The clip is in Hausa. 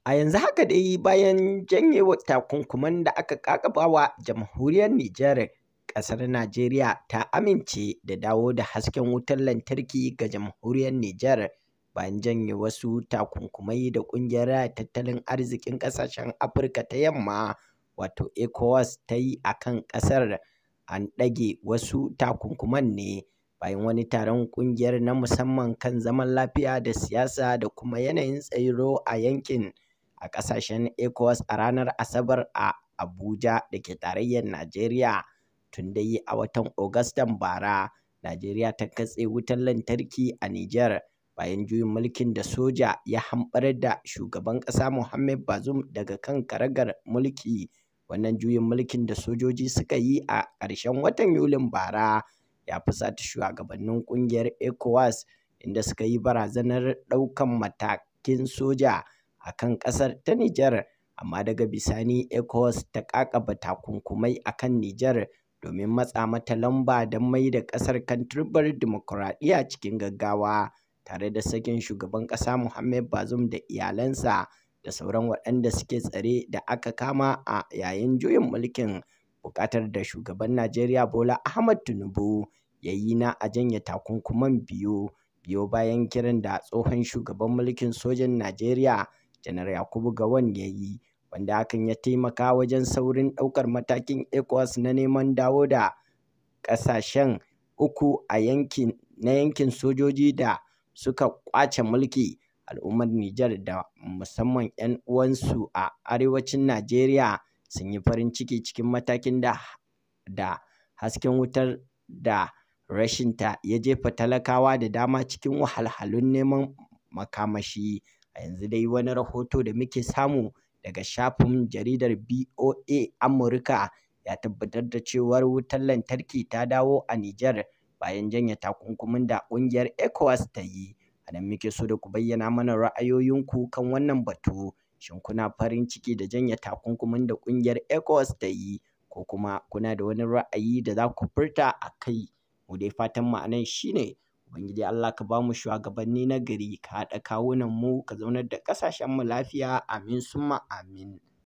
A yanzu haka dai bayan janyewa takunkuman da aka ƙaƙabawa jamhuriyar Nijar, ƙasar Najeriya ta amince da dawo da hasken wutar lantarki ga jamhuriyar Nijar bayan janye wasu takunkumai da ƙungiyar raya tattalin arzikin ƙasashen Afirka ta Yamma wato ECOWAS ta yi a kan ƙasar. An ɗage wasu takunkuman ne bayan wani taron ƙungiyar na musamman kan zaman lafiya da siyasa da kuma yanayin tsaro a yankin a ƙasashen ECOWAS a ranar Asabar a Abuja da ke tarayyar Najeriya. Tun dai a watan Agustan bara, Najeriya ta katse wutar lantarki a Nijar bayan juyin mulkin da soja ya hamɓarar da shugaban ƙasa Mohamed Bazoum daga kan karagar mulki. Wannan juyin mulkin da sojoji suka yi a ƙarshen watan Yulin bara ya fusata shugabannin ƙungiyar ECOWAS, inda suka yi barazanar ɗaukan matakin soja a kan ƙasar ta Nijar, amma daga bisani ECOWAS ta ƙaƙaba takunkumai a kan Nijar domin matsa mata lamba don mai da ƙasar kan turbar dimokuraɗiyya cikin gaggawa, tare da sakin shugaban ƙasa Mohamed Bazoum da iyalansa da sauran waɗanda suke tsare da aka kama a yayin juyin mulkin. Buƙatar da shugaban Najeriya Bola Ahmed Tinubu ya yi na a janye takunkuman biyo bayan kiran da tsohon shugaban mulkin sojan Najeriya Janar Yakubu Gowon ya yi, wanda hakan ya taimaka wajen saurin ɗaukar matakin ECOWAS na neman dawo da ƙasashen uku a yankin sojoji da suka ƙwace mulki. Al'ummar Nijar da musamman 'yan uwansu a arewacin Najeriya sun yi farin ciki cikin matakin da hasken wutar da rashinta ya jefa talakawa da dama cikin wahalhalun neman makamashi. A yanzu dai wani rahoto da muke samu daga shafin jaridar BOA Amurka ya tabbatar da cewar wutar lantarki ta dawo a Nijar bayan janye takunkumin da ƙungiyar ECOWAS ta yi. A nan muke so da ku bayyana mana ra'ayoyinku kan wannan batu. Shin kuna farin ciki da janye takunkumin da ƙungiyar ECOWAS ta yi, ko kuma kuna da wani ra'ayi da za ku furta a kai? Mu dai fatan mu a nan shine Ubangiji Allah ka ba mu shugabanni na gari, ka haɗa kawunan mu, ka zaunar da ƙasashen mu lafiya. Amin summa amin.